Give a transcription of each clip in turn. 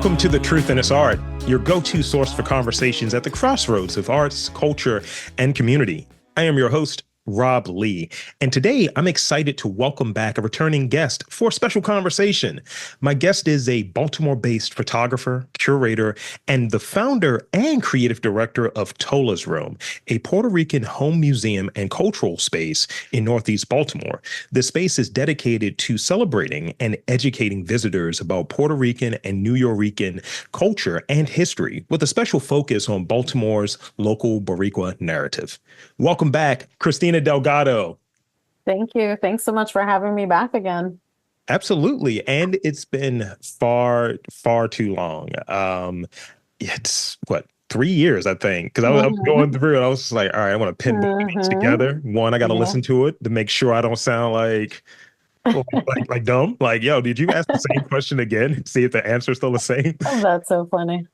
Welcome to The Truth in Its Art, your go-to source for conversations at the crossroads of arts, culture, and community. I am your host, Rob Lee, and today I'm excited to welcome back a returning guest for a special conversation. My guest is a Baltimore-based photographer, curator, and the founder and creative director of Tolas Room, a Puerto Rican home museum and cultural space in Northeast Baltimore. The space is dedicated to celebrating and educating visitors about Puerto Rican and New Yorican culture and history, with a special focus on Baltimore's local Boricua narrative. Welcome back, Christina Delgado. Thank you. Thanks so much for having me back again. Absolutely. And it's been far, far too long. It's 3 years, I think, because I was going through it. I was just like, all right, I want to pin these together. One, I got to listen to it to make sure I don't sound like dumb. Like, yo, did you ask the same question again? See if the answer's still the same. Oh, that's so funny.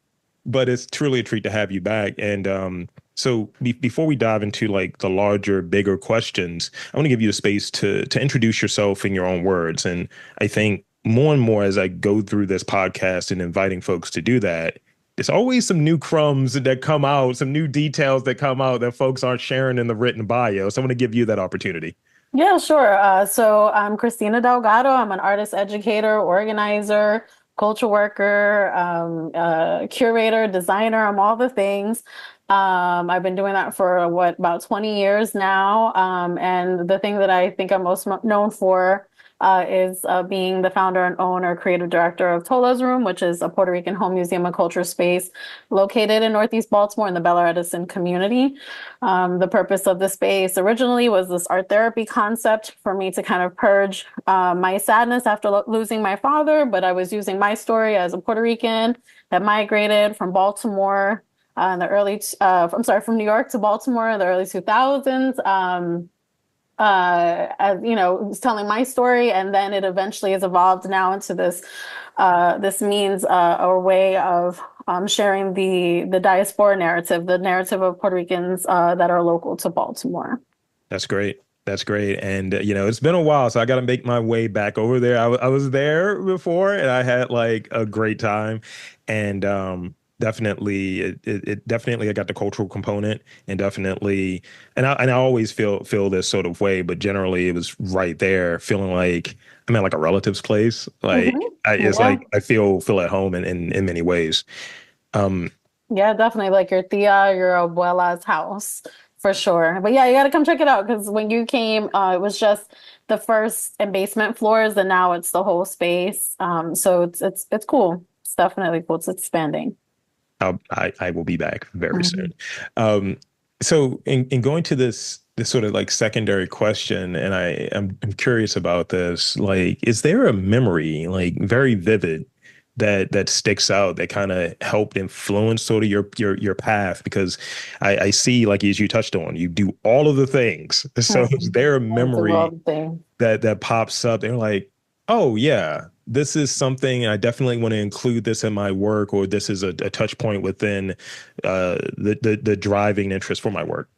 But it's truly a treat to have you back. And so before we dive into like the larger, bigger questions, I want to give you a space to introduce yourself in your own words. And I think more and more as I go through this podcast and inviting folks to do that, there's always some new crumbs that come out, some new details that come out that folks aren't sharing in the written bio. So I want to give you that opportunity. Yeah, sure. So I'm Christina Delgado. I'm an artist educator, organizer, culture worker, curator, designer. I'm all the things. I've been doing that for about 20 years now. And the thing that I think I'm most known for is being the founder and owner, creative director of Tolas Room, which is a Puerto Rican home museum and culture space located in Northeast Baltimore in the Bella Edison community. The purpose of the space originally was this art therapy concept for me to kind of purge my sadness after losing my father, but I was using my story as a Puerto Rican that migrated from Baltimore in the from New York to Baltimore in the early 2000s. As you know, was telling my story, and then it eventually has evolved now into this means or way of sharing the diaspora narrative, the narrative of Puerto Ricans that are local to Baltimore. That's great. That's great. And, it's been a while, so I got to make my way back over there. I was there before and I had like a great time. And definitely, it definitely, I got the cultural component and definitely, and I always feel this sort of way, but generally it was right there feeling like I'm at like a relative's place. Like it's like I feel at home in many ways. Yeah, definitely like your tia, your abuela's house for sure. But yeah, you got to come check it out because when you came, it was just the first and basement floors, and now it's the whole space. So it's cool. It's definitely cool. It's expanding. I will be back very soon. So in going to this sort of like secondary question, and I'm curious about this, like, is there a memory like very vivid that sticks out that kind of helped influence sort of your path? Because I see, like, as you touched on, you do all of the things. So is there a memory that pops up and like, oh yeah, this is something I definitely want to include this in my work, or this is a touch point within the driving interest for my work?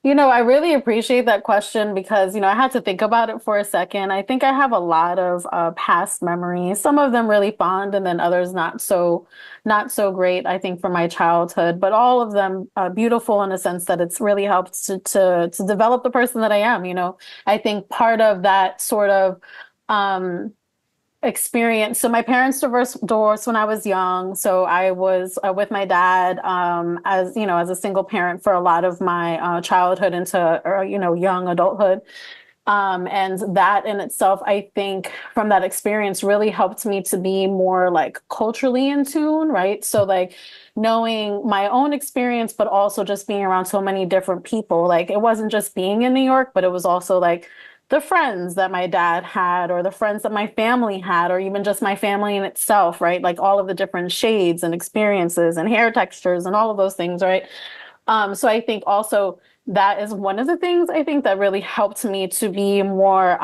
I really appreciate that question because, I had to think about it for a second. I think I have a lot of past memories, some of them really fond and then others not so great, I think, from my childhood, but all of them beautiful in a sense that it's really helped to develop the person that I am. I think part of that sort of experience. So my parents divorced when I was young. So I was with my dad as a single parent for a lot of my childhood into young adulthood. And that in itself, I think from that experience really helped me to be more like culturally in tune, right? So like knowing my own experience, but also just being around so many different people. Like it wasn't just being in New York, but it was also like the friends that my dad had, or the friends that my family had, or even just my family in itself, right? Like all of the different shades and experiences and hair textures and all of those things, right? So I think also that is one of the things I think that really helped me to be more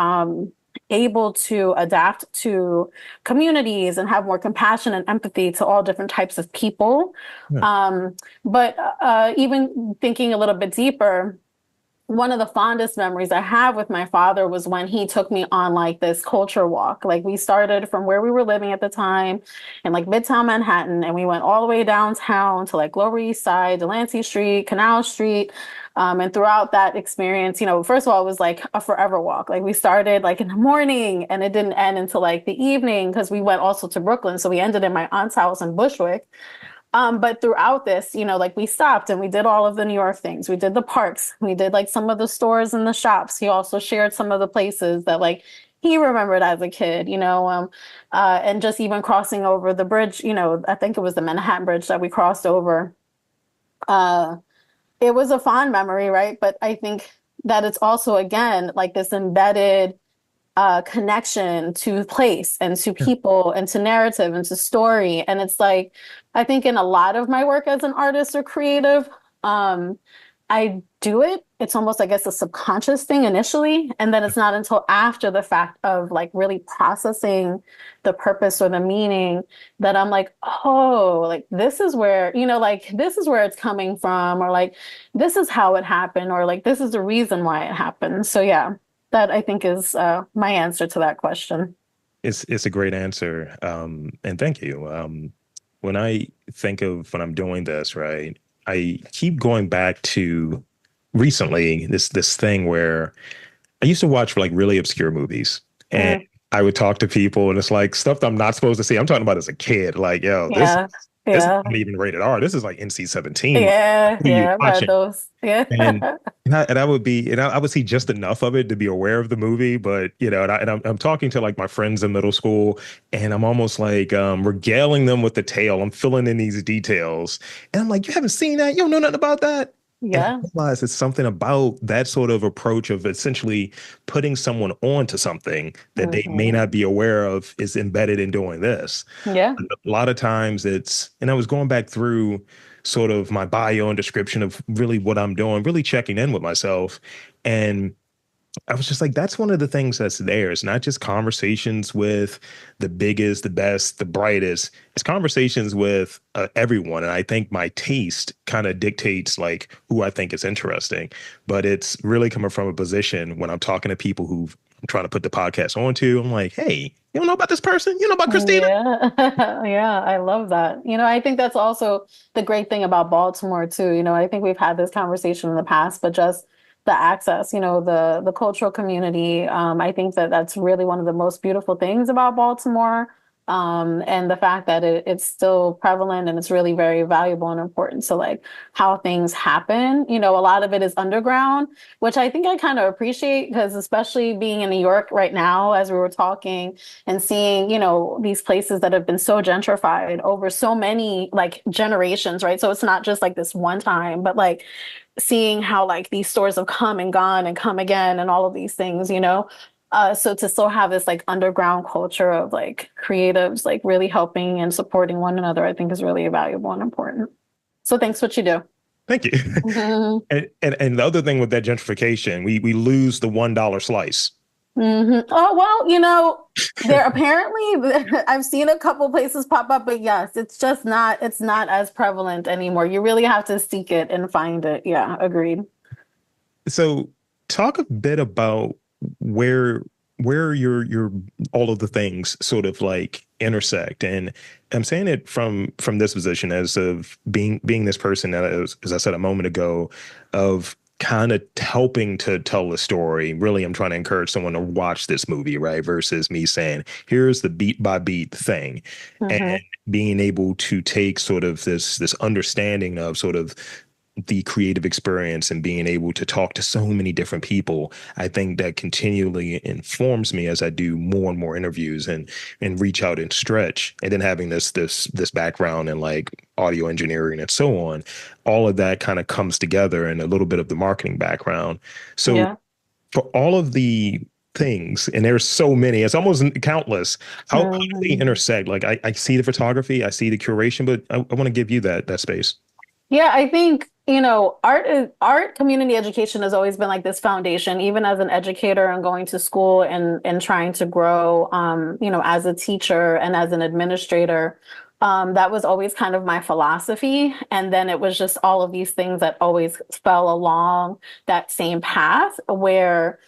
able to adapt to communities and have more compassion and empathy to all different types of people. But even thinking a little bit deeper, one of the fondest memories I have with my father was when he took me on like this culture walk. Like we started from where we were living at the time in like Midtown Manhattan, and we went all the way downtown to like Lower East Side, Delancey Street, Canal Street. And throughout that experience, first of all, it was like a forever walk. Like we started like in the morning and it didn't end until like the evening because we went also to Brooklyn. So we ended in my aunt's house in Bushwick. But throughout this, like we stopped and we did all of the New York things. We did the parks. We did like some of the stores and the shops. He also shared some of the places that like he remembered as a kid, and just even crossing over the bridge, I think it was the Manhattan Bridge that we crossed over. Uh, it was a fond memory, right? But I think that it's also, again, like this embedded connection to place and to people and to narrative and to story. And it's like, I think in a lot of my work as an artist or creative, I do it. It's almost, I guess, a subconscious thing initially. And then it's not until after the fact of like really processing the purpose or the meaning that I'm like, oh, like this is where, like this is where it's coming from, or like this is how it happened, or like this is the reason why it happened. So yeah, that I think is my answer to that question. It's a great answer, and thank you. When I think of when I'm doing this, right, I keep going back to recently this thing where I used to watch like really obscure movies, and Mm, I would talk to people, and it's like stuff that I'm not supposed to see. I'm talking about as a kid, like, yo, yeah, this is yeah, not even rated R. This is like NC-17. Like, yeah, what are you yeah. I've had watching? those. Yeah. And I would see just enough of it to be aware of the movie, but I'm talking to like my friends in middle school, and I'm almost like regaling them with the tale. I'm filling in these details, and I'm like, you haven't seen that? You don't know nothing about that? And I Yeah. realize it's something about that sort of approach of essentially putting someone onto something that they may Hmm. not be aware of is embedded in doing this. Yeah. A lot of times and I was going back through sort of my bio and description of really what I'm doing, really checking in with myself. And I was just like, that's one of the things that's there. It's not just conversations with the biggest, the best, the brightest. It's conversations with everyone. And I think my taste kind of dictates like who I think is interesting. But it's really coming from a position when I'm talking to people who I'm trying to put the podcast onto. I'm like, hey, you don't know about this person? You know about Christina? Yeah. Yeah, I love that. I think that's also the great thing about Baltimore too. I think we've had this conversation in the past, but just the access, the cultural community. I think that that's really one of the most beautiful things about Baltimore. And the fact that it's still prevalent and it's really very valuable and important. So like how things happen, a lot of it is underground, which I think I kind of appreciate because especially being in New York right now, as we were talking, and seeing, these places that have been so gentrified over so many like generations, right? So it's not just like this one time, but like seeing how like these stores have come and gone and come again and all of these things, so to still have this like underground culture of like creatives like really helping and supporting one another, I think is really valuable and important. So thanks what you do. Thank you. Mhm. And the other thing with that gentrification, we lose the $1 slice. Hmm. Oh, well, there apparently I've seen a couple places pop up, but yes, it's not as prevalent anymore. You really have to seek it and find it. Yeah, agreed. So talk a bit about where your all of the things sort of like intersect. And I'm saying it from this position as of being this person that is, as I said a moment ago, of kind of helping to tell the story. Really, I'm trying to encourage someone to watch this movie, right? Versus me saying, here's the beat by beat thing. And Hmm. being able to take sort of this understanding of sort of the creative experience and being able to talk to so many different people, I think that continually informs me as I do more and more interviews and reach out and stretch. And then having this background in like audio engineering and so on, all of that kind of comes together and a little bit of the marketing background. So Yeah. for all of the things, and there's so many, it's almost countless. How do they Mhm. intersect? Like I see the photography, I see the curation, but I want to give you that space. Yeah, I think, art community education has always been like this foundation, even as an educator and going to school and trying to grow as a teacher and as an administrator. That was always kind of my philosophy. And then it was just all of these things that always fell along that same path where,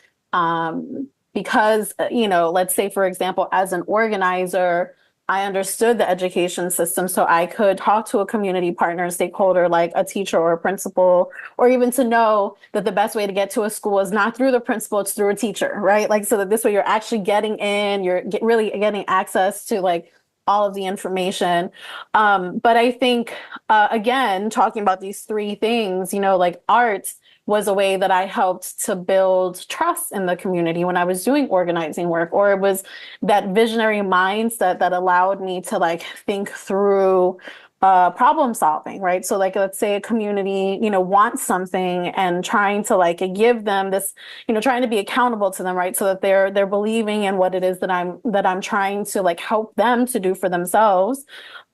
because, let's say, for example, as an organizer, I understood the education system, so I could talk to a community partner, stakeholder, like a teacher or a principal, or even to know that the best way to get to a school is not through the principal, it's through a teacher, right? Like, so that this way you're actually getting in, really getting access to like all of the information. But I think, again, talking about these three things, like art was a way that I helped to build trust in the community when I was doing organizing work, or it was that visionary mindset that allowed me to like think through problem solving, right? So like, let's say a community, wants something and trying to like give them this, trying to be accountable to them, right? So that they're believing in what it is that I'm trying to like help them to do for themselves.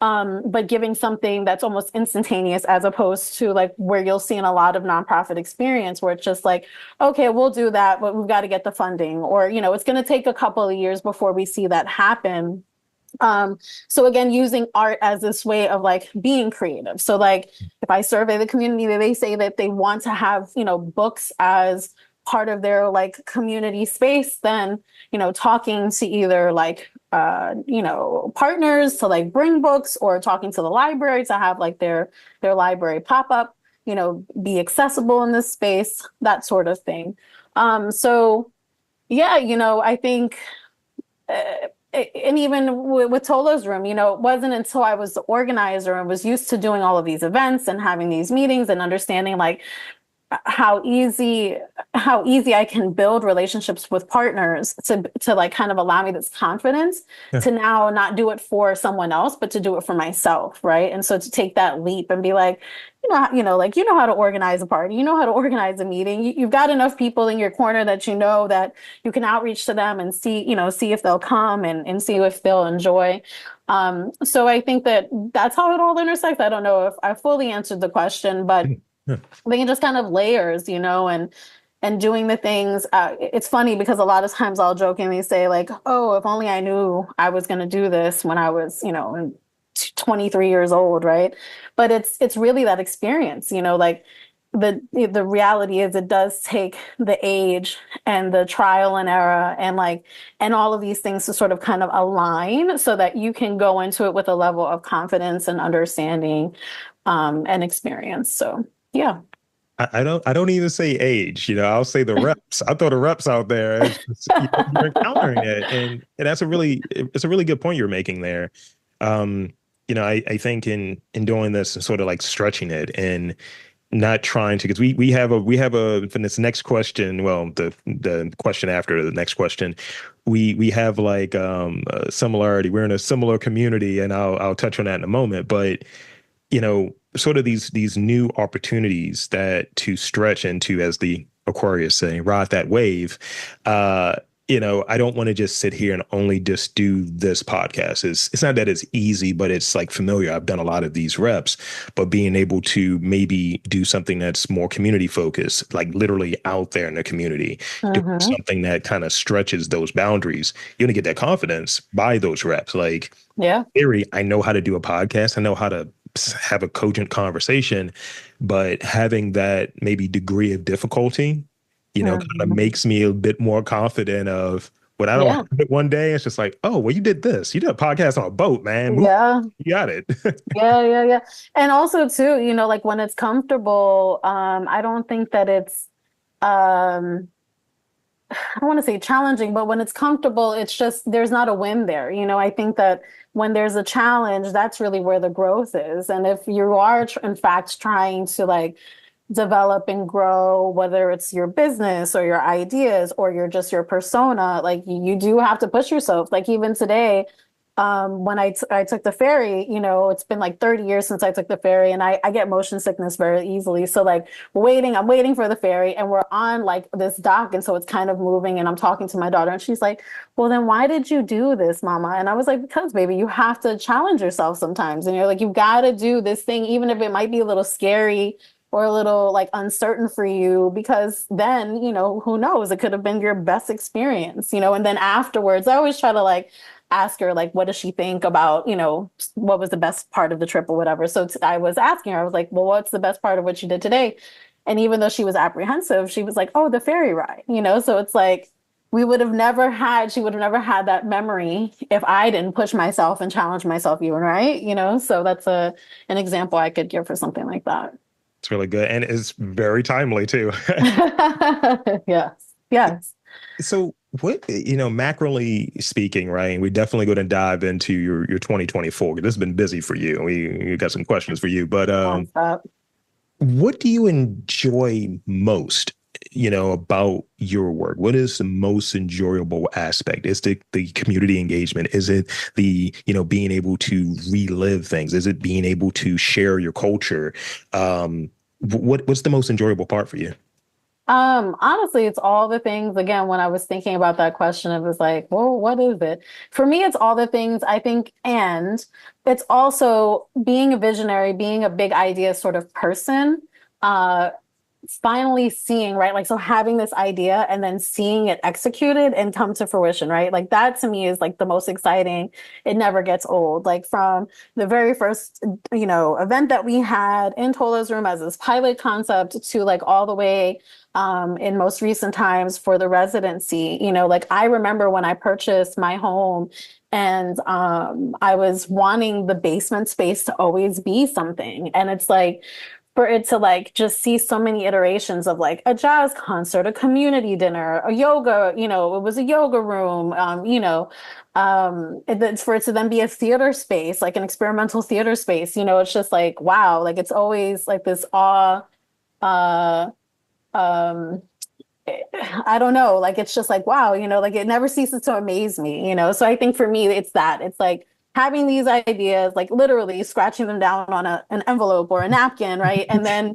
But giving something that's almost instantaneous as opposed to like where you'll see in a lot of nonprofit experience where it's just like, okay, we'll do that, but we've got to get the funding, or, it's going to take a couple of years before we see that happen. So again, using art as this way of like being creative. So like if I survey the community, they say that they want to have, books as part of their like community space, then, talking to either like, partners to like bring books, or talking to the library to have like their library pop up, be accessible in this space, that sort of thing. So yeah, I think, and even with Tola's Room, it wasn't until I was the organizer and was used to doing all of these events and having these meetings and understanding like how easy I can build relationships with partners to like kind of allow me this confidence to now not do it for someone else, but to do it for myself, right? And so to take that leap and be like, like how to organize a party, how to organize a meeting. You've got enough people in your corner that that you can outreach to them and see if they'll come and see if they'll enjoy. So I think that's how it all intersects. I don't know if I fully answered the question, but I think it just kind of layers, and doing the things. It's funny because a lot of times I'll jokingly say like, oh, if only I knew I was going to do this when I was, 23 years old, right? But it's really that experience, like the reality is it does take the age and the trial and error and all of these things to sort of kind of align so that you can go into it with a level of confidence and understanding and experience. So yeah. I don't even say age, I'll say the reps. I throw the reps out there. It's just, you're encountering it. And it's a really good point you're making there. I think in doing this and sort of like stretching it and not trying to, because we have for this next question, well, the question after the next question, we have like a similarity. We're in a similar community, and I'll touch on that in a moment. But sort of these new opportunities that to stretch into, as the Aquarius say, ride that wave. I don't want to just sit here and only just do this podcast. It's not that it's easy, but it's like familiar. I've done a lot of these reps, but being able to maybe do something that's more community focused, like literally out there in the community, doing something that kind of stretches those boundaries, you're gonna get that confidence by those reps. Like, yeah, theory, I know how to do a podcast. I know how to have a cogent conversation, but having that maybe degree of difficulty, kind of makes me a bit more confident of when I don't have it one day. It's just like, oh, well, you did this. You did a podcast on a boat, man. Yeah. You got it. Yeah. And also too, like when it's comfortable, I don't think that it's, I don't want to say challenging, but when it's comfortable, it's just, there's not a win there. I think that when there's a challenge, that's really where the growth is. And if you are in fact trying to like develop and grow, whether it's your business or your ideas or your persona, like you do have to push yourself. Like even today, when I took the ferry, it's been like 30 years since I took the ferry, and I get motion sickness very easily. So like I'm waiting for the ferry, and we're on like this dock, and so it's kind of moving, and I'm talking to my daughter, and she's like, well, then why did you do this, mama? And I was like, because baby, you have to challenge yourself sometimes, and you're like, you've got to do this thing, even if it might be a little scary or a little like uncertain for you, because then, who knows, it could have been your best experience, and then afterwards, I always try to like ask her like, what does she think about, what was the best part of the trip or whatever. So I was asking her, I was like, well, what's the best part of what you did today? And even though she was apprehensive, she was like, oh, the ferry ride, So it's like, she would have never had that memory if I didn't push myself and challenge myself even, right? So that's an example I could give for something like that. It's really good. And it's very timely too. Yes. Yes. So what, macroly speaking, right? We definitely going to dive into your 2024. This has been busy for you. We got some questions for you, but Nonstop. what do you enjoy most, about your work? What is the most enjoyable aspect? Is the community engagement? Is it the, being able to relive things? Is it being able to share your culture? What's the most enjoyable part for you? Honestly, it's all the things. Again, when I was thinking about that question, it was like, well, what is it? For me, it's all the things I think, and it's also being a visionary, being a big idea sort of person. Uh, Finally seeing, right? Like, so having this idea and then seeing it executed and come to fruition, right? Like that to me is like the most exciting. It never gets old. Like from the very first, event that we had in Tolas Room as this pilot concept to like all the way in most recent times for the residency, like I remember when I purchased my home and I was wanting the basement space to always be something. And it's like, for it to like just see so many iterations of like a jazz concert, a community dinner, a yoga, it was a yoga room, for it to then be a theater space, like an experimental theater space, it's just like, wow, like it's always like this awe, uh, um, I don't know, like it's just like, wow, like it never ceases to amaze me, So I think for me, it's that. It's like having these ideas, like literally scratching them down on an envelope or a napkin, right? And then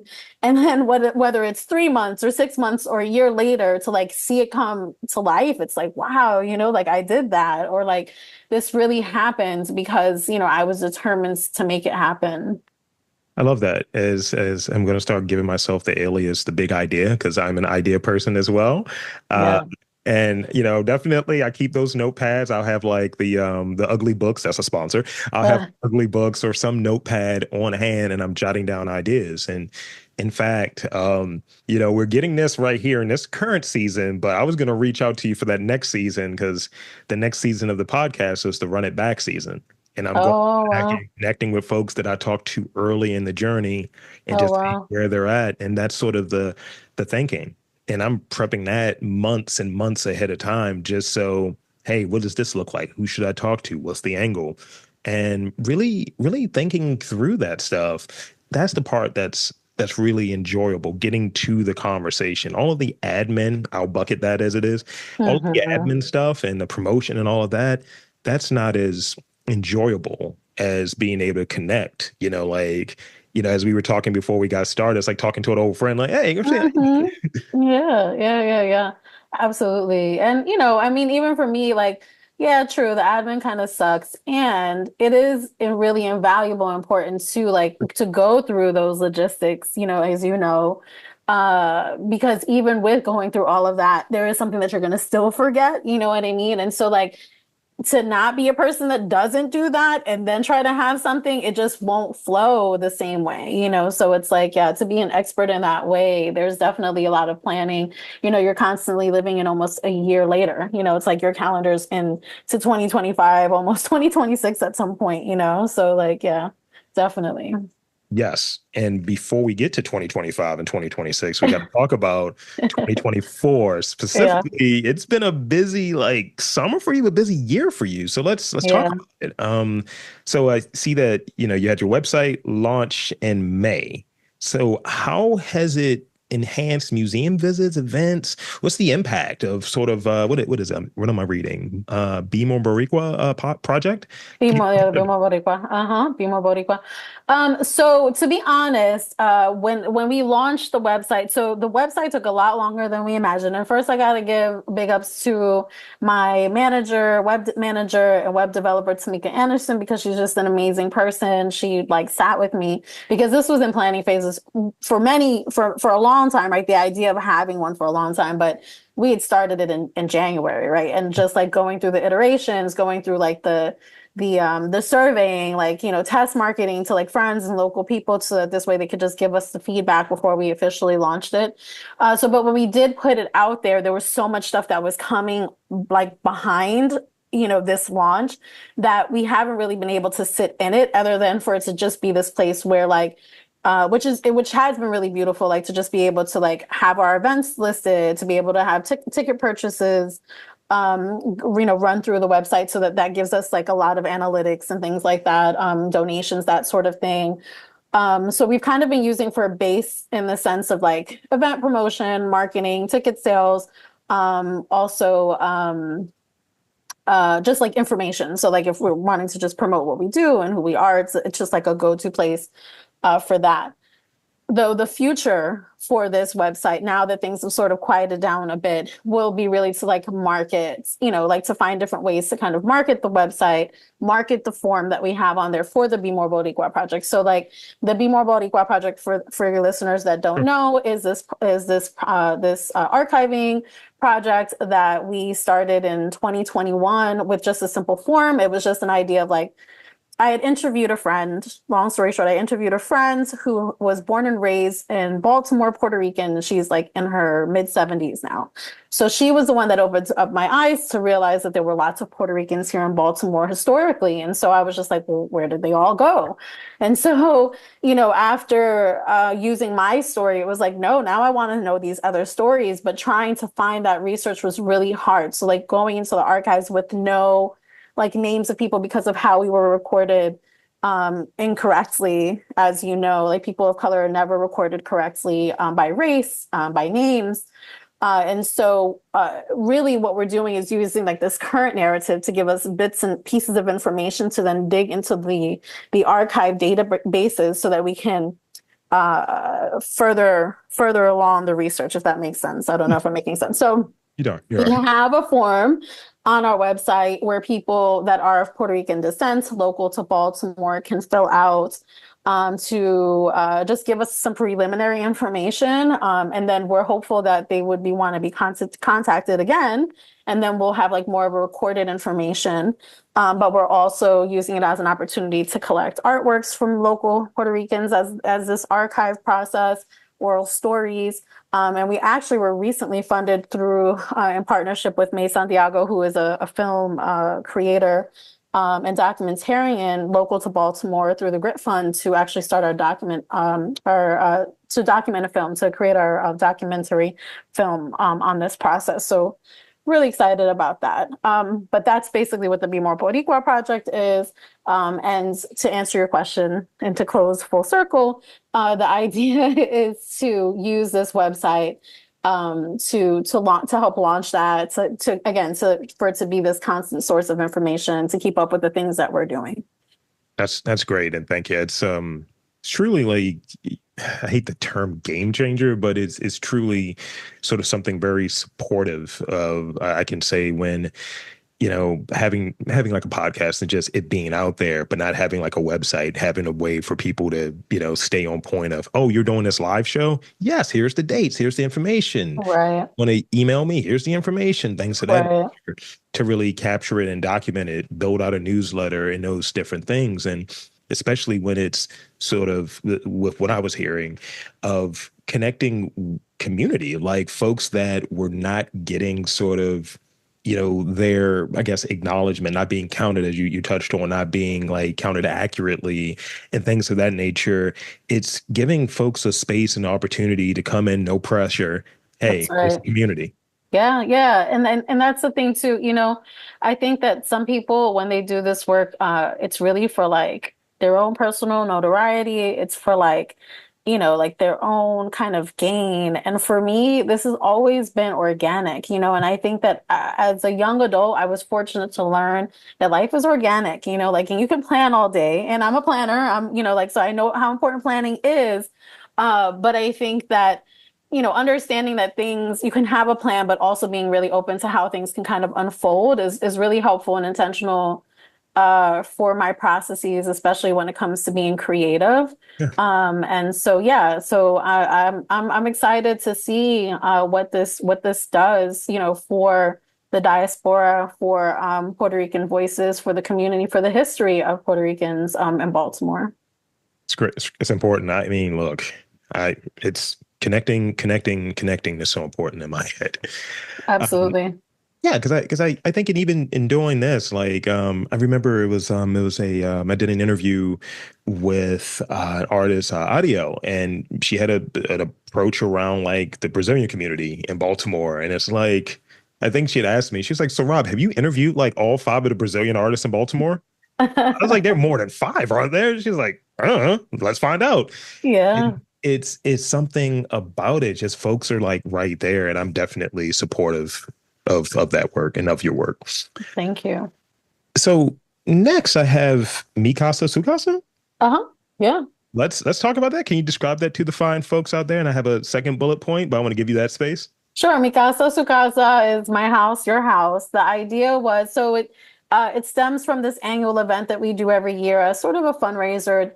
whether it's 3 months or 6 months or a year later to like see it come to life, it's like, wow, like I did that, or like this really happened because, I was determined to make it happen. I love that. As I'm going to start giving myself the alias, the big idea, because I'm an idea person as well. Uh, Yeah. and definitely I keep those notepads. I'll have like the ugly books. That's a sponsor. I'll have Uh, ugly books or some notepad on hand, and I'm jotting down ideas. And in fact, we're getting this right here in this current season, but I was going to reach out to you for that next season because the next season of the podcast is the Run It Back season. And I'm going oh, back wow. and connecting with folks that I talked to early in the journey and Oh, just seeing wow. where they're at. And that's sort of the thinking. And I'm prepping that months and months ahead of time, just so, hey, what does this look like? Who should I talk to? What's the angle? And really, really thinking through that stuff. That's the part that's really enjoyable, getting to the conversation. All of the admin, I'll bucket that as it is. All of the Mhm. admin stuff and the promotion and all of that, that's not as enjoyable as being able to connect, as we were talking before we got started, it's like talking to an old friend, like, hey, Christina. Hmm. Yeah, yeah, yeah, yeah. Absolutely. And I mean, even for me, like, yeah, true, the admin kind of sucks. And it is really invaluable, important to like to go through those logistics, as because even with going through all of that, there is something that you're gonna still forget, you know what I mean? And so like to not be a person that doesn't do that and then try to have something, it just won't flow the same way, So it's like, yeah, to be an expert in that way, there's definitely a lot of planning. You're constantly living in almost a year later. It's like your calendar's in to 2025, almost 2026 at some point, So like, yeah, definitely. Yes. And before we get to 2025 and 2026, we got to talk about 2024 Yeah, specifically. It's been a busy like summer for you, a busy year for you. So let's talk yeah. about it. So I see that, you had your website launch in May. So how has it enhanced museum visits, events? What's the impact of sort of what is what am I reading? Be More Boricua project? Can Bimo, yeah, you Bimo Boricua. Uh-huh, Bimo Boricua. So to be honest, when we launched the website, so the website took a lot longer than we imagined. And first I gotta give big ups to my manager, manager and web developer Tamika Anderson, because she's just an amazing person. She like sat with me because this was in planning phases for a long long time, right? The idea of having one for a long time, but we had started it in January, right? And just like going through the iterations, going through like the surveying, like, test marketing to like friends and local people so that this way they could just give us the feedback before we officially launched it. But when we did put it out there, there was so much stuff that was coming like behind, this launch that we haven't really been able to sit in it other than for it to just be this place where like which has been really beautiful, like to just be able to like have our events listed, to be able to have ticket purchases, run through the website so that that gives us like a lot of analytics and things like that, donations, that sort of thing. So we've kind of been using for a base in the sense of like event promotion, marketing, ticket sales, also just like information. So like if we're wanting to just promote what we do and who we are, it's just like a go-to place for that. Though the future for this website, now that things have sort of quieted down a bit, will be really to like market, like to find different ways to kind of market the website, market the form that we have on there for the Be More Boricua project. So like the Be More Boricua project, for your listeners that don't know, is this archiving project that we started in 2021 with just a simple form. It was just an idea of like, I had interviewed a friend, long story short, I interviewed a friend who was born and raised in Baltimore, Puerto Rican. She's like in her mid 70s now. So she was the one that opened up my eyes to realize that there were lots of Puerto Ricans here in Baltimore historically. And so I was just like, well, where did they all go? And so, after using my story, it was like, no, now I want to know these other stories, but trying to find that research was really hard. So like going into the archives with no like names of people because of how we were recorded incorrectly. As you know, like people of color are never recorded correctly by race, by names. And so really what we're doing is using like this current narrative to give us bits and pieces of information to then dig into the archive databases so that we can further along the research, if that makes sense. I don't know if I'm making sense. So You don't. we have a form on our website where people that are of Puerto Rican descent, local to Baltimore, can fill out to just give us some preliminary information. And then we're hopeful that they would want to be contacted again. And then we'll have like more of a recorded information. But we're also using it as an opportunity to collect artworks from local Puerto Ricans as this archive process, oral stories. And we actually were recently funded through in partnership with May Santiago, who is a film creator and documentarian local to Baltimore, through the Grit Fund, to actually start our to document a film, to create our documentary film on this process. So really excited about that. But that's basically what the Be More Boricua project is. And to answer your question and to close full circle, the idea is to use this website to help launch that, for it to be this constant source of information to keep up with the things that we're doing. That's great, and thank you. It's truly like, I hate the term game changer, but it's truly sort of something very supportive of, I can say, when, having like a podcast and just it being out there, but not having like a website, having a way for people to, stay on point of, oh, you're doing this live show? Yes, here's the dates, here's the information. Right. Want to email me? Here's the information. Things of that nature, to really capture it and document it, build out a newsletter and those different things. And especially when it's sort of with what I was hearing of connecting community, like folks that were not getting sort of, their, I guess, acknowledgement, not being counted, as you touched on, not being like counted accurately and things of that nature. It's giving folks a space and opportunity to come in, no pressure. Hey, That's right. It's community. Yeah, yeah. And that's the thing too, I think that some people, when they do this work, it's really for like their own personal notoriety. It's for like, like their own kind of gain. And for me, this has always been organic, and I think that as a young adult, I was fortunate to learn that life is organic, like, and you can plan all day, and I'm a planner. So I know how important planning is. But I think that, understanding that things, you can have a plan, but also being really open to how things can kind of unfold is really helpful and intentional for my processes, especially when it comes to being creative. Yeah, And so yeah, so I'm excited to see what this does, you know, for the diaspora, for Puerto Rican voices, for the community, for the history of Puerto Ricans in Baltimore. it's great. It's important. I mean, look, it's connecting is so important in my head. Um, Absolutely. Yeah, because I think even in doing this, like I remember it was a I did an interview with an artist Audio, and she had an approach around like the Brazilian community in Baltimore, and it's like I think she had asked me, she's like, "So Rob, have you interviewed like all five of the Brazilian artists in Baltimore?" I was like, "There are more than five, aren't there?" She's like, "I don't know. Let's find out." Yeah, And it's something about it. Just folks are like right there, and I'm definitely supportive of that work and of your work. thank you. So next, I have Mikasa Sukasa. Uh-huh. Yeah. Let's talk about that. Can you describe that to the fine folks out there? And I have a second bullet point, but I want to give you that space. Sure, mi casa, su casa is my house, your house. The idea was so it stems from this annual event that we do every year, a sort of a fundraiser.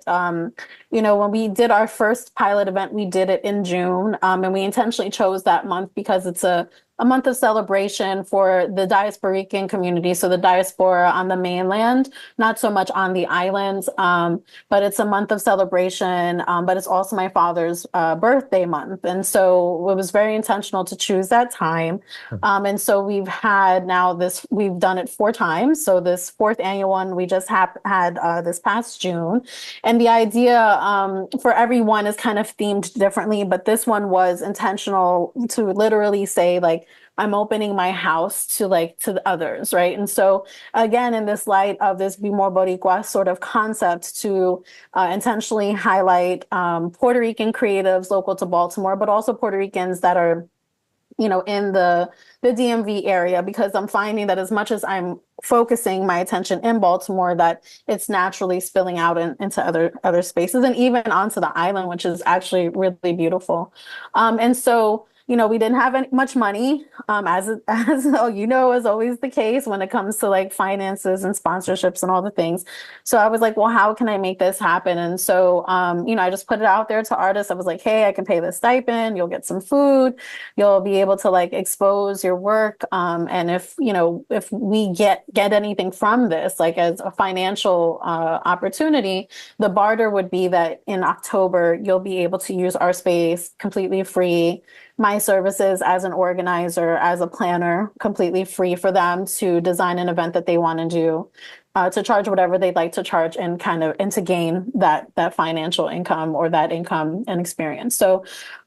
You know, when we did our first pilot event, we did it in June, and we intentionally chose that month because it's a month of celebration for the diasporican community, so the diaspora on the mainland, not so much on the islands. But it's a month of celebration. But it's also my father's birthday month. And so it was very intentional to choose that time. And so we've had now this, we've done it four times. So this fourth annual one we just had this past June. And the idea for everyone is kind of themed differently, but this one was intentional to literally say, like, I'm opening my house to to the others, right? And so again, in this light of this Be More Boricua sort of concept to intentionally highlight Puerto Rican creatives local to Baltimore, but also Puerto Ricans that are, you know, in the DMV area, because I'm finding that as much as I'm focusing my attention in Baltimore, that it's naturally spilling out into other spaces and even onto the island, which is actually really beautiful. And so, you know, we didn't have much money, as you know, is always the case when it comes to like finances and sponsorships and all the things. So I was like, well, how can I make this happen? And so, you know, I just put it out there to artists. I was like, hey, I can pay the stipend. You'll get some food. You'll be able to like expose your work. And if, you know, if we get anything from this, like as a financial opportunity, the barter would be that in October, you'll be able to use our space completely free, my services as an organizer, as a planner, completely free for them to design an event that they want to do, to charge whatever they'd like to charge and kind of and to gain that financial income or that income and experience. So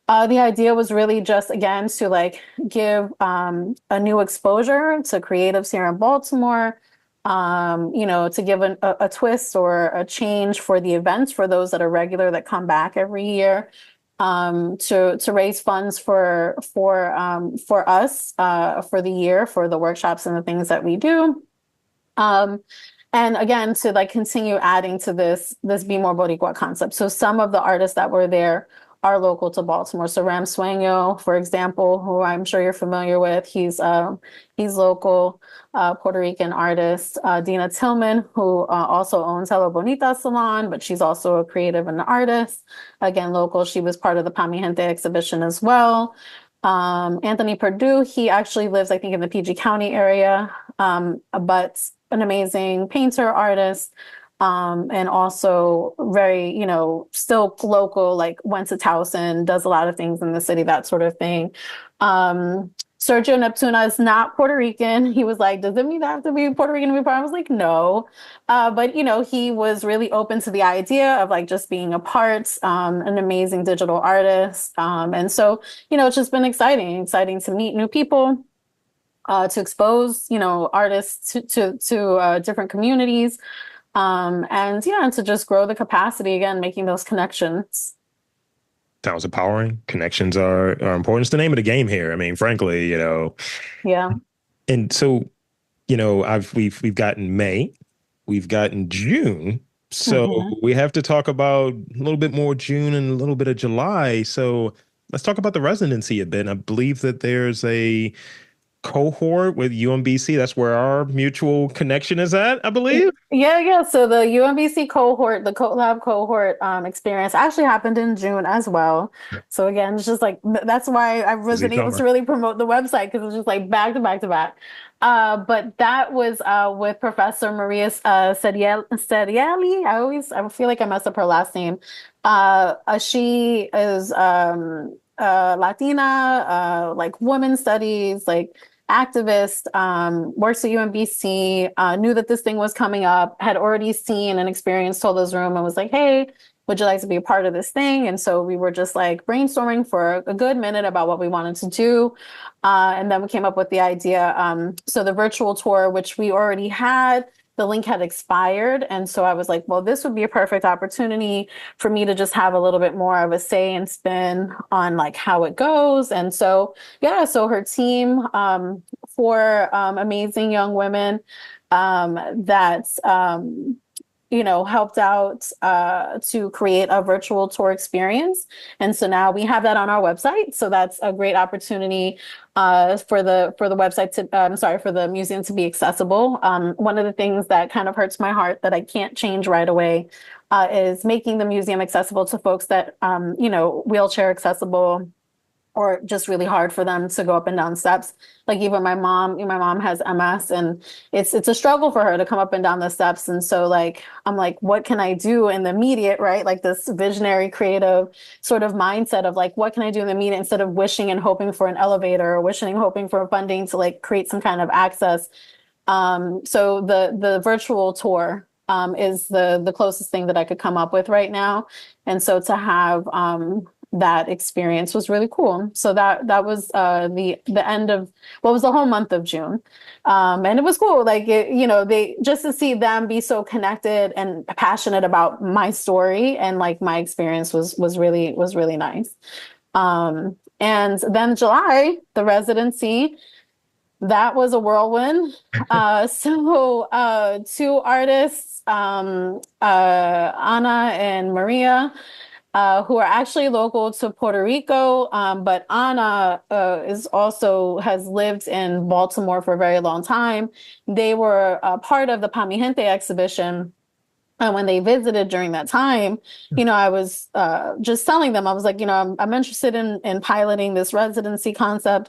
the idea was really just again to like give a new exposure to creatives here in Baltimore. You know, to give a twist or a change for the events for those that are regular that come back every year, to raise funds for us for the year for the workshops and the things that we do. And again, to like continue adding to this Be More Boricua concept. So some of the artists that were there are local to Baltimore. So Ram Sueño, for example, who I'm sure you're familiar with, he's local, Puerto Rican artist. Dina Tillman, who also owns Hello Bonita Salon, but she's also a creative and an artist. Again, local. She was part of the Pa' Mi Gente exhibition as well. Anthony Perdue, he actually lives, I think, in the PG County area, but an amazing painter, artist, and also very, you know, still local, like went to Towson, does a lot of things in the city, that sort of thing. Sergio Neptuna is not Puerto Rican. He was like, does it mean I have to be Puerto Rican to be part? I was like, no. But, you know, he was really open to the idea of like just being a part, an amazing digital artist. And so, you know, it's just been exciting to meet new people, to expose, you know, artists to different communities. And yeah, and to just grow the capacity again, making those connections. Sounds empowering. Connections are important. It's the name of the game here. I mean, frankly, you know. Yeah. And so, you know, we've gotten May, we've gotten June. So Mhm. we have to talk about a little bit more June and a little bit of July. So let's talk about the residency a bit. And I believe that there's a cohort with UMBC. That's where our mutual connection is at, I believe. Yeah, yeah. So the UMBC cohort, the CoLab cohort experience actually happened in June as well. So again, it's just like that's why I Busy wasn't able to summer. really promote the website because it was just like back to back to back. But that was with Professor Maria Seriali. I feel like I messed up her last name. She is Latina, like women studies, like activist, works at UMBC, knew that this thing was coming up, had already seen and experienced Tola's Room and was like, hey, would you like to be a part of this thing? And so we were just like brainstorming for a good minute about what we wanted to do. And then we came up with the idea. So the virtual tour, which we already had, the link had expired. And so I was like, well, this would be a perfect opportunity for me to just have a little bit more of a say and spin on like how it goes. And so, yeah, so her team, four amazing young women that helped out to create a virtual tour experience. And so now we have that on our website. So that's a great opportunity for the website to, I'm sorry, for the museum to be accessible. One of the things that kind of hurts my heart that I can't change right away is making the museum accessible to folks that, wheelchair accessible or just really hard for them to go up and down steps. Like even my mom has MS and it's a struggle for her to come up and down the steps. And so like, I'm like, what can I do in the immediate, right? Like this visionary, creative sort of mindset of like, what can I do in the immediate instead of wishing and hoping for an elevator or wishing and hoping for funding to like create some kind of access. So the virtual tour is the closest thing that I could come up with right now. And so to have that experience was really cool. So that was the end of what was the whole month of June. And it was cool. Like they just to see them be so connected and passionate about my story and like my experience was really nice. And then July, the residency, that was a whirlwind. So two artists, Anna and Maria, who are actually local to Puerto Rico. But Anna has lived in Baltimore for a very long time. They were part of the Pa Mi Gente exhibition. And when they visited during that time, I was just telling them, I was like, I'm interested in piloting this residency concept.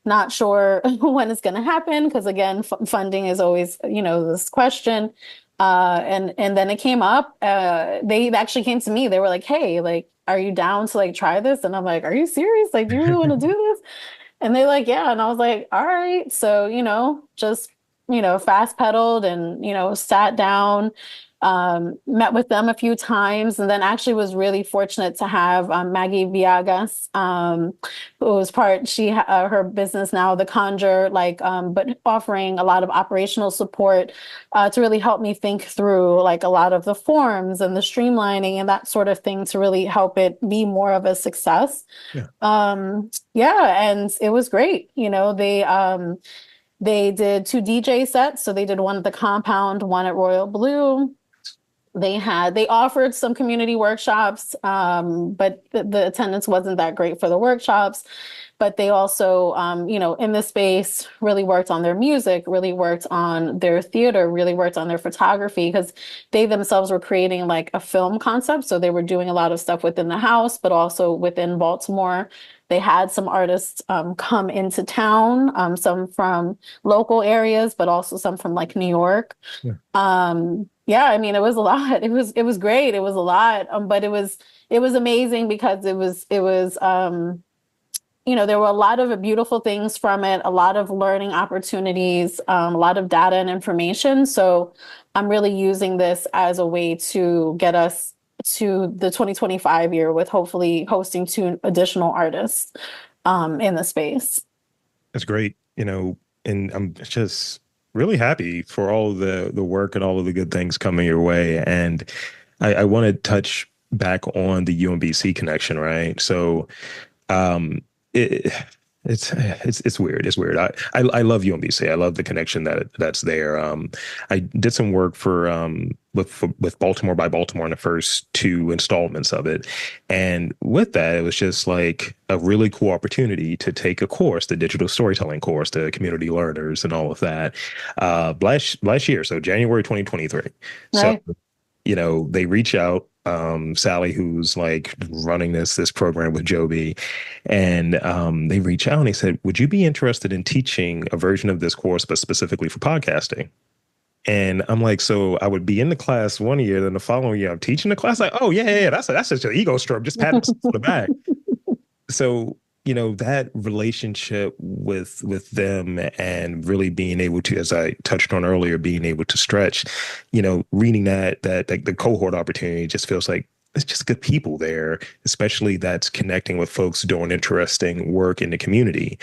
Not sure when it's going to happen because again, funding is always, this question. And then it came up. They actually came to me. They were like, "Hey, like, are you down to like try this?" And I'm like, "Are you serious? Like, do you really want to do this?" And they're like, "Yeah." And I was like, "All right." So, just fast pedaled and sat down, met with them a few times, and then actually was really fortunate to have Maggie Viagas, who was her business now, The Conjure, but offering a lot of operational support to really help me think through like a lot of the forms and the streamlining and that sort of thing to really help it be more of a success. Yeah. Yeah, and it was great. They did two DJ sets, so they did one at the Compound, one at Royal Blue. They offered some community workshops, but the attendance wasn't that great for the workshops. But they also, in the space, really worked on their music, really worked on their theater, really worked on their photography, because they themselves were creating like a film concept. So they were doing a lot of stuff within the house, but also within Baltimore. They had some artists come into town, some from local areas, but also some from like New York. Yeah. Yeah, I mean, it was a lot. It was great. It was a lot, but it was amazing because it was there were a lot of beautiful things from it, a lot of learning opportunities, a lot of data and information. So I'm really using this as a way to get us to the 2025 year with hopefully hosting two additional artists in the space. That's great. And I'm just really happy for all of the work and all of the good things coming your way. And I want to touch back on the UMBC connection, right? So, It's weird. It's weird. I love UMBC. I love the connection that's there. I did some work with Baltimore by Baltimore in the first two installments of it, and with that, it was just like a really cool opportunity to take a course, the digital storytelling course, to community learners and all of that. Last year, so January 2023. So Right. they reach out, Sally, who's like running this program with Joby, and they reach out and they said, would you be interested in teaching a version of this course, but specifically for podcasting? And I'm like, so I would be in the class one year, then the following year I'm teaching the class. Like, oh yeah, that's just an ego stroke. Just pat myself on the back. So that relationship with them and really being able to, as I touched on earlier, being able to stretch, reading that like the cohort opportunity just feels like it's just good people there, especially that's connecting with folks doing interesting work in the community.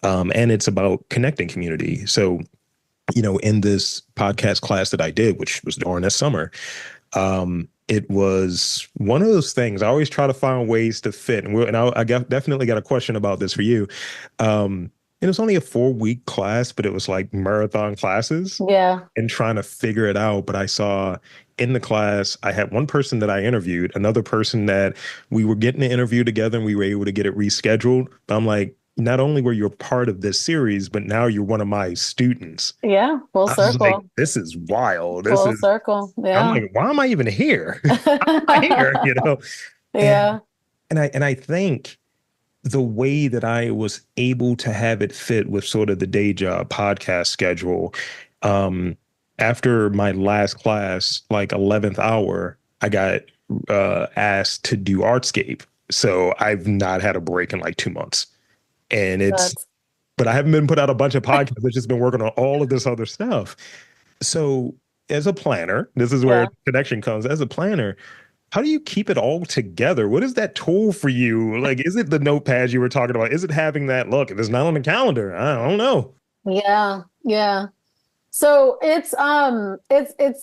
And it's about connecting community. So in this podcast class that I did, which was during this summer, it was one of those things. I always try to find ways to fit, and definitely got a question about this for you. It was only a 4-week class, but it was like marathon classes Yeah. and trying to figure it out. But I saw in the class, I had one person that I interviewed, another person that we were getting the interview together and we were able to get it rescheduled. But I'm like, not only were you a part of this series, but now you're one of my students. Yeah. Full I was like, circle. this is wild. Full circle. I'm Yeah. like, why am I even here? Why am I here? And Yeah. and I think the way that I was able to have it fit with sort of the day job podcast schedule, um, after my last class, like 11th hour, I got asked to do Artscape. So I've not had a break in like 2 months. And That's but I haven't been put out a bunch of podcasts. I've just been working on all of this other stuff. So as a planner, this is where yeah. the connection comes. As a planner, how do you keep it all together? What is that tool for you? Like, is it the notepads you were talking about? Is it having that look? If it's not on the calendar, I don't know. Yeah. Yeah. So it's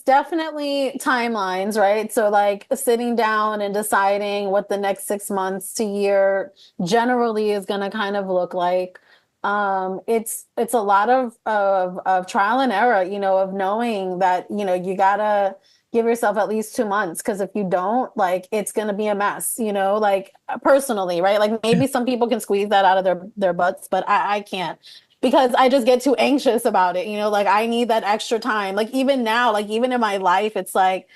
definitely timelines, right? So like sitting down and deciding what the next 6 months to year generally is going to kind of look like. It's a lot of trial and error, of knowing that, you gotta give yourself at least 2 months, because if you don't, like, it's gonna be a mess, like, personally, right? Like maybe some people can squeeze that out of their butts, but I can't, because I just get too anxious about it, like I need that extra time. Like even now, like even in my life, it's like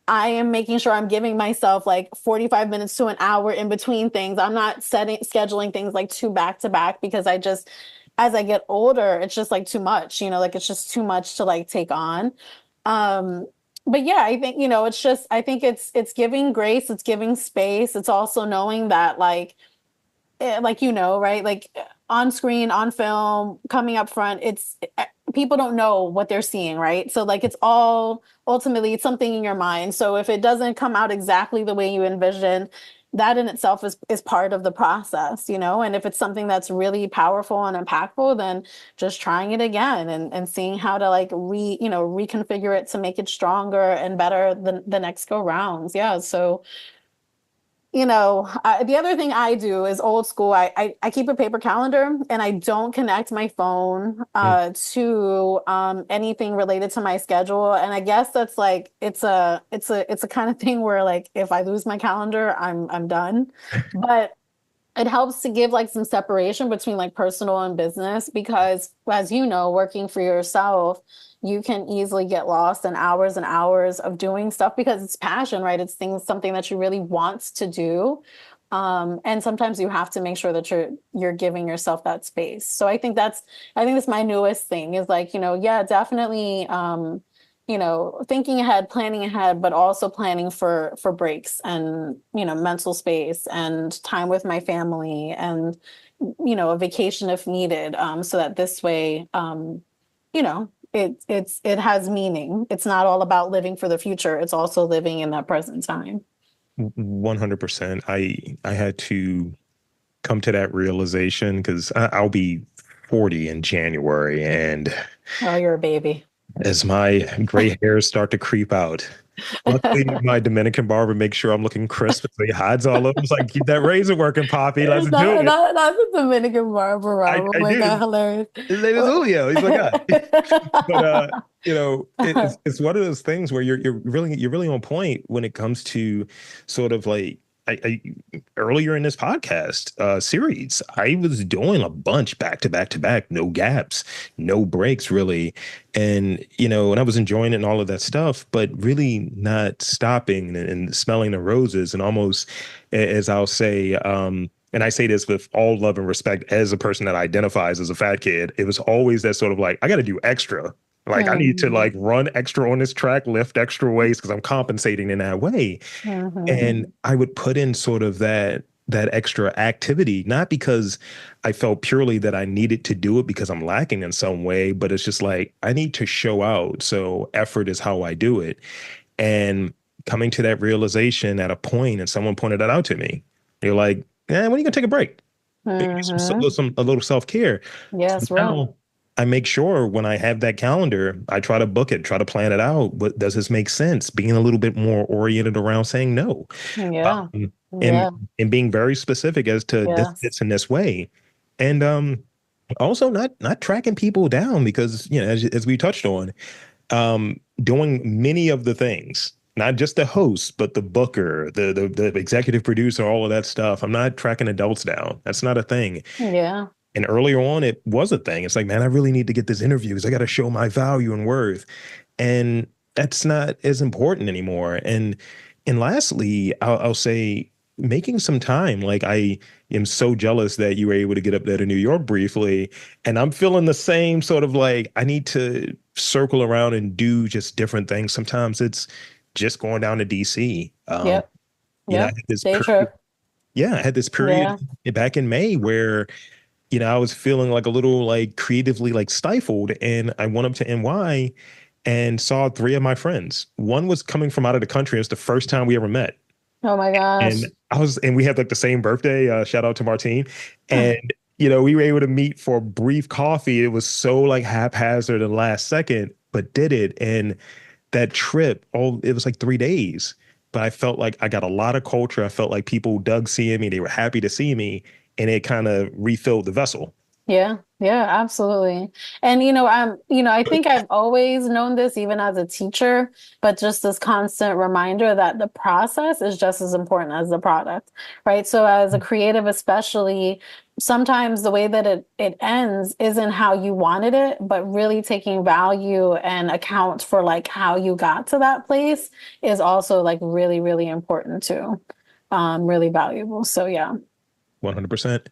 I am making sure I'm giving myself like 45 minutes to an hour in between things. I'm not scheduling things like two back to back, because as I get older, it's just like too much, like it's just too much to like take on. Um, but yeah, I think, I think it's giving grace, it's giving space. It's also knowing that like, right? Like on screen, on film, coming up front, people don't know what they're seeing, right? So like it's all ultimately it's something in your mind. So if it doesn't come out exactly the way you envision, that in itself is part of the process, And if it's something that's really powerful and impactful, then just trying it again and seeing how to like reconfigure it to make it stronger and better the next go rounds. Yeah. So the other thing I do is old school. I keep a paper calendar, and I don't connect my phone Mm. to anything related to my schedule. And I guess that's like it's a kind of thing where like if I lose my calendar, I'm done. But it helps to give like some separation between like personal and business, because as you know, working for yourself, you can easily get lost in hours and hours of doing stuff because it's passion, right? It's something that you really want to do. And sometimes you have to make sure that you're giving yourself that space. So I think that's my newest thing is like, yeah, definitely thinking ahead, planning ahead, but also planning for breaks and, mental space and time with my family and, a vacation if needed. So that this way, it has meaning. It's not all about living for the future. It's also living in that present time. 100%. I had to come to that realization because I'll be 40 in January, and Oh, you're a baby. as my gray hairs start to creep out, Luckily, my Dominican barber makes sure I'm looking crisp, so he hides all of them. It's like, keep that razor working, Poppy. Let's It's do it. not the Dominican barber, Rob. Oh I my God, do. hilarious. His name is Julio. He's my guy. But it's one of those things where you're really on point when it comes to sort of like I earlier in this podcast series, I was doing a bunch back to back to back, no gaps, no breaks really. And I was enjoying it and all of that stuff, but really not stopping and smelling the roses and almost, as I'll say, and I say this with all love and respect as a person that identifies as a fat kid, it was always that sort of like, I got to do extra. Like I need to like Mhm. run extra on this track, lift extra weights because I'm compensating in that way. And Mhm. I would put in sort of that extra activity, not because I felt purely that I needed to do it because I'm lacking in some way, but it's just like I need to show out. So effort is how I do it. And coming to that realization at a point, and someone pointed that out to me, you're like, when are you gonna take a break? Maybe Mhm. a little self-care. So Yes, real. now I make sure when I have that calendar, I try to book it, try to plan it out. But does this make sense? Being a little bit more oriented around saying no, Yeah. um, and Yeah. and being very specific as to this Yes. fits in this way, and also not tracking people down because as we touched on, doing many of the things, not just the host, but the booker, the executive producer, all of that stuff. I'm not tracking adults down. That's not a thing. Yeah. And earlier on, it was a thing. It's like, man, I really need to get this interview because I got to show my value and worth. And that's not as important anymore. And lastly, I'll say making some time. Like I am so jealous that you were able to get up there to New York briefly. And I'm feeling the same sort of like I need to circle around and do just different things. Sometimes it's just going down to DC. Yep. I Yep. had this Day period. trip. Yeah, I had this period Yeah. back in May where I was feeling like a little like creatively like stifled. And I went up to NY and saw three of my friends. One was coming from out of the country. It was the first time we ever met. Oh my gosh. And we had like the same birthday. Shout out to Martine. And we were able to meet for a brief coffee. It was so like haphazard and last second, but did it. And that trip, it was like 3 days. But I felt like I got a lot of culture. I felt like people dug seeing me. They were happy to see me. And it kind of refilled the vessel. Yeah, yeah, absolutely. And I think I've always known this even as a teacher, but just this constant reminder that the process is just as important as the product, right? So as a creative, especially, sometimes the way that it ends isn't how you wanted it, but really taking value and account for like how you got to that place is also like really, really important too. Really valuable. So yeah. 100%.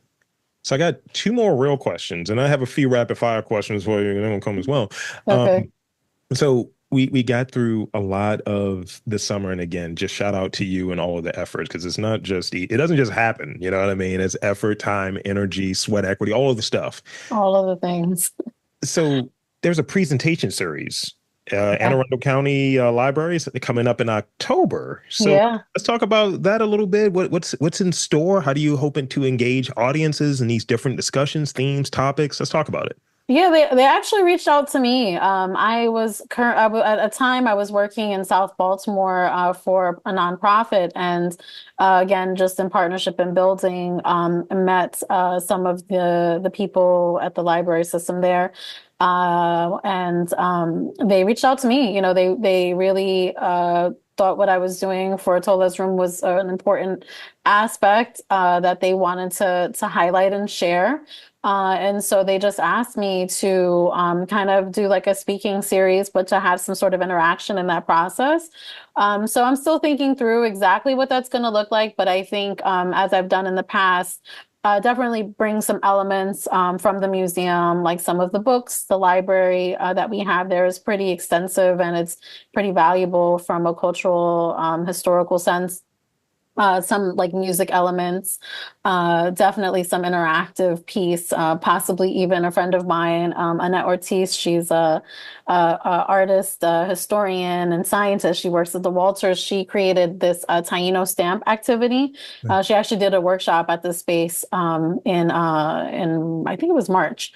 So I got two more real questions, and I have a few rapid fire questions for you, and they will come as well. Okay. So we got through a lot of the summer, and again, just shout out to you and all of the efforts because it's not just it doesn't just happen. You know what I mean? It's effort, time, energy, sweat equity, all of the stuff. All of the things. So there's a presentation series, Anne Okay. Arundel County Libraries coming up in October. So Yeah. let's talk about that a little bit. What's in store? How do you hoping to engage audiences in these different discussions, themes, topics? Let's talk about it. Yeah, they actually reached out to me. At a time I was working in South Baltimore for a nonprofit, and again, just in partnership and building, met some of the people at the library system there, and they reached out to me. They really thought what I was doing for Tolas Room was an important aspect that they wanted to highlight and share. And so they just asked me to kind of do like a speaking series, but to have some sort of interaction in that process. So I'm still thinking through exactly what that's going to look like, but I think as I've done in the past, definitely bring some elements from the museum, like some of the books. The library that we have there is pretty extensive and it's pretty valuable from a cultural, historical sense. Some like music elements, definitely some interactive piece, possibly even a friend of mine, Annette Ortiz. She's a artist, a historian, and scientist. She works at the Walters. She created this Taino stamp activity. She actually did a workshop at this space in I think it was March.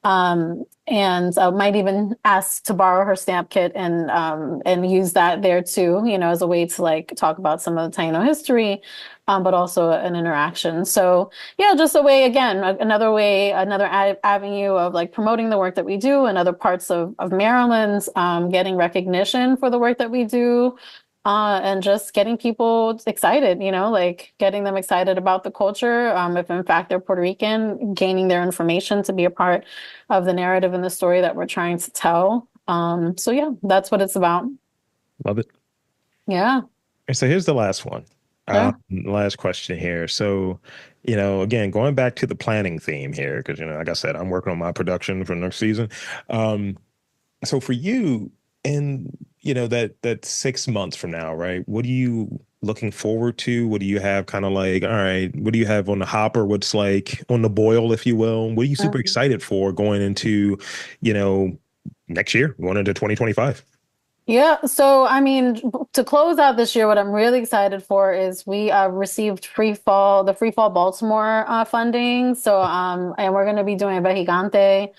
And might even ask to borrow her stamp kit and use that there too, as a way to like talk about some of the Taino history, but also an interaction. So yeah, just a way again, another way, another avenue of like promoting the work that we do in other parts of Maryland, getting recognition for the work that we do. And just getting people excited, like getting them excited about the culture. If in fact they're Puerto Rican, gaining their information to be a part of the narrative and the story that we're trying to tell. So yeah, that's what it's about. Love it. Yeah, And so here's the last one. sure. Last question here. So, again, going back to the planning theme here, because, like I said, I'm working on my production for next season. Um, so for you, and that 6 months from now, right? What are you looking forward to? What do you have kind of like, all right, what do you have on the hopper? What's like on the boil, if you will? What are you super Mhm. excited for going into, you know, next year, going into 2025? Yeah, so I mean, to close out this year, what I'm really excited for is we received the Free Fall Baltimore funding. So and we're going to be doing a Vejigante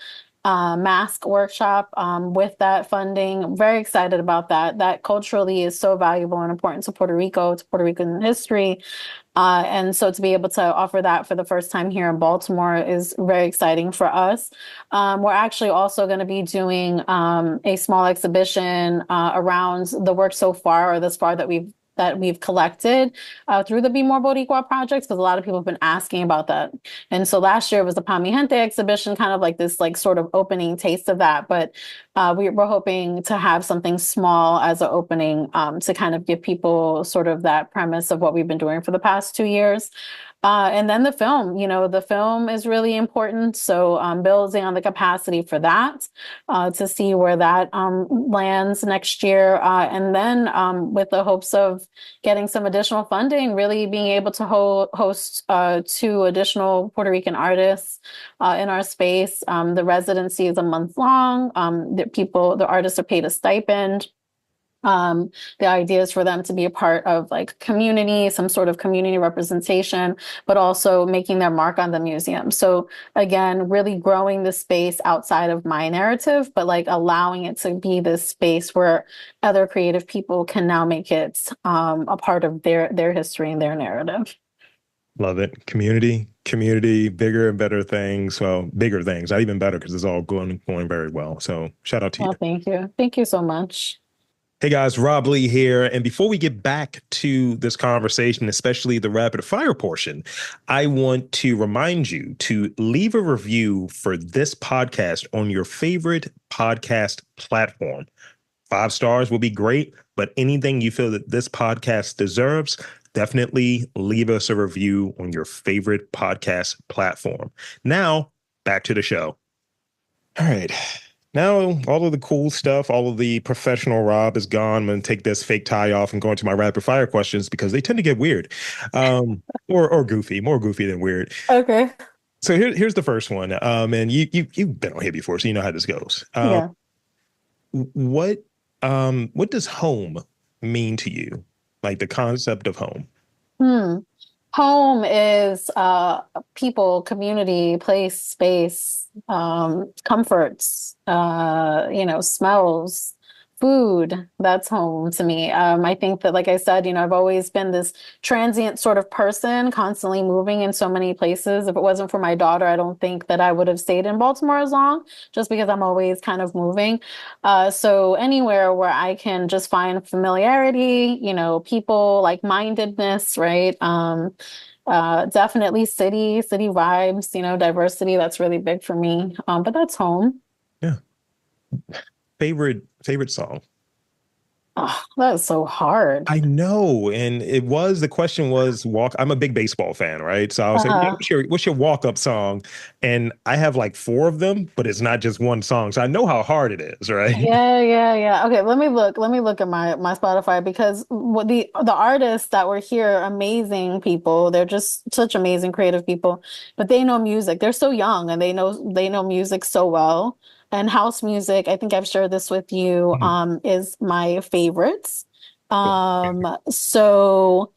mask workshop with that funding. I'm very excited about that. That culturally is so valuable and important to Puerto Rico, to Puerto Rican history. And so to be able to offer that for the first time here in Baltimore is very exciting for us. We're actually also going to be doing a small exhibition around the work so far or thus far that we've collected through the Be More Boricua projects, because a lot of people have been asking about that. And so last year was the Pa Mi Gente exhibition, kind of like this like sort of opening taste of that. But we're hoping to have something small as an opening to kind of give people sort of that premise of what we've been doing for the past 2 years. And then the film is really important. So building on the capacity for that to see where that lands next year. And then with the hopes of getting some additional funding, really being able to host two additional Puerto Rican artists in our space. The residency is a month long. The artists are paid a stipend. The idea is for them to be a part of like community, some sort of community representation, but also making their mark on the museum. So again, really growing the space outside of my narrative, but like allowing it to be this space where other creative people can now make it a part of their history and their narrative. Love it. Community, bigger and better things. Well, bigger things, not even better because it's all going very well. So shout out to you. Well, thank you. Thank you so much. Hey guys, Rob Lee here. And before we get back to this conversation, especially the rapid fire portion, I want to remind you to leave a review for this podcast on your favorite podcast platform. 5 stars will be great, but anything you feel that this podcast deserves, definitely leave us a review on your favorite podcast platform. Now, back to the show. All right. Now, all of the cool stuff, all of the professional Rob is gone. I'm going to take this fake tie off and go into my rapid fire questions because they tend to get weird, or goofy, more goofy than weird. Okay. So here's the first one. And you've been on here before, so you know how this goes. Yeah. What what does home mean to you? Like the concept of home. Hmm. Home is people, community, place, space, comforts, smells, food. That's home to me. I think that, like I said, I've always been this transient sort of person, constantly moving in so many places. If it wasn't for my daughter, I don't think that I would have stayed in Baltimore as long, just because I'm always kind of moving. So anywhere where I can just find familiarity, people, like-mindedness, right? Definitely city vibes, diversity. That's really big for me. But that's home. Yeah. Favorite song. Oh, that is so hard. I know, and the question was walk. I'm a big baseball fan, right? So I was like, Uh, what's your walk up song? And I have like 4 of them, but it's not just one song. So I know how hard it is, right? yeah, yeah, yeah. Okay, let me look. Let me look at my Spotify because what the artists that were here, amazing people. They're just such amazing creative people, but they know music. They're so young and they know music so well. And house music, I think I've shared this with you, Mhm. is my favorites. Cool. So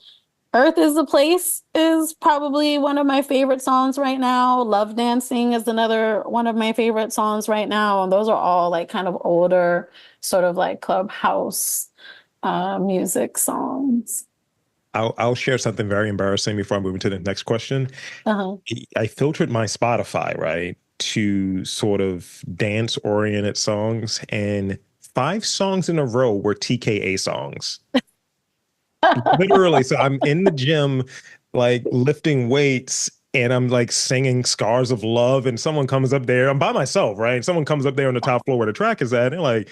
Earth is a Place is probably one of my favorite songs right now. Love Dancing is another one of my favorite songs right now. And those are all like kind of older, sort of like clubhouse music songs. I'll share something very embarrassing before I move into the next question. Uh-huh. I filtered my Spotify, right, to sort of dance oriented songs, and 5 songs in a row were TKA songs. Literally. So I'm in the gym, like lifting weights, and I'm like singing Scars of Love, and someone comes up there. I'm by myself, right? And someone comes up there on the top floor where the track is at, and like,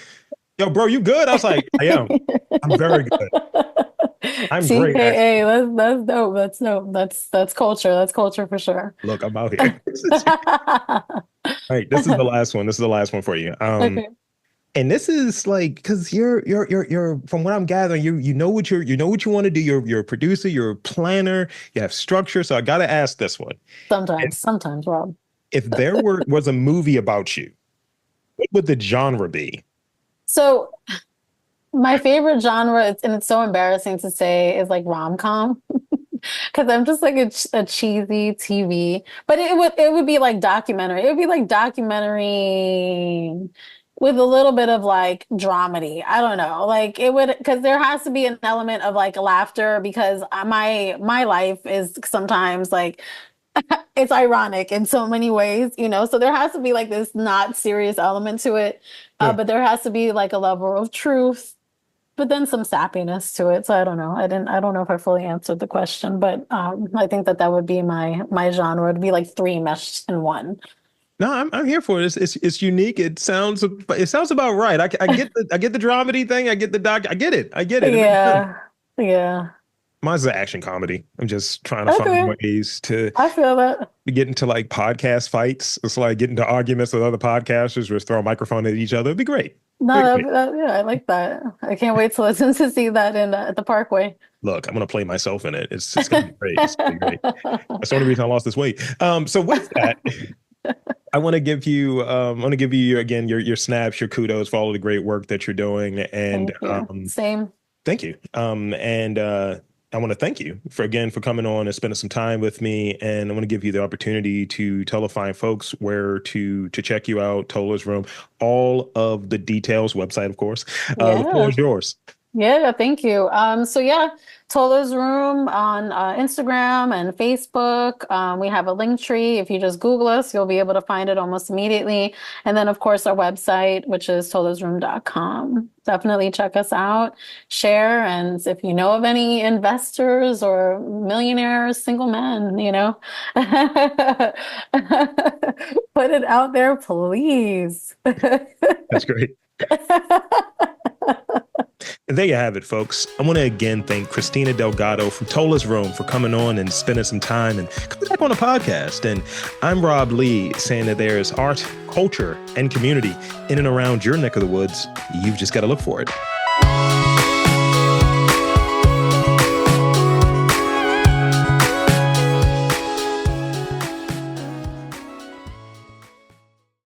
yo, bro, you good? I was like, I am. I'm very good. I'm great, actually. TKA, that's dope. That's dope. That's culture. That's culture for sure. Look, I'm out here. All right, this is the last one. This is the last one for you. Okay. And this is like, because you're from what I'm gathering, you know what you want to do. You're a producer, you're a planner, you have structure. So I gotta ask this one. Sometimes, Rob. If there was a movie about you, what would the genre be? So my favorite genre, and it's so embarrassing to say, is like rom-com. Because I'm just like a cheesy TV, but it would be like documentary. It would be like documentary with a little bit of like dramedy. I don't know, like it would, because there has to be an element of like laughter, because my life is sometimes like it's ironic in so many ways, you know. So there has to be like this not serious element to it, Yeah. but there has to be like a level of truth, but then some sappiness to it. So I don't know. I don't know if I fully answered the question, but I think that would be my genre. It'd be like three meshed in one. No, I'm here for it. It's unique. It sounds about right. I get the dramedy thing. I get the doc. I get it. It makes sense. Yeah. Yeah. Mine's an action comedy. I'm just trying to find Okay. ways to I feel that. get into like podcast fights. It's like getting into arguments with other podcasters, just throw a microphone at each other. It'd be great. No, Be great. yeah, I like that. I can't wait to listen to see that in at the Parkway. Look, I'm gonna play myself in it. It's gonna be great. It's gonna be great. That's the only reason I lost this weight. So with that, I want to give you again your snaps, your kudos for all of the great work that you're doing, and Thank you. Same. thank you. And I want to thank you for coming on and spending some time with me. And I want to give you the opportunity to tell the fine folks where to check you out, Tola's Room, all of the details, website, of course. The floor Yeah. is yours. Yeah, thank you. So yeah, Tolas Room on Instagram and Facebook. We have a link tree. If you just Google us, you'll be able to find it almost immediately. And then of course our website, which is tolasroom.com. Definitely check us out, share, and if you know of any investors or millionaires, single men, you know, put it out there, please. That's great. And there you have it, folks. I want to again thank Christina Delgado from Tola's Room for coming on and spending some time and coming back on the podcast. And I'm Rob Lee, saying that there is art, culture, and community in and around your neck of the woods. You've just got to look for it.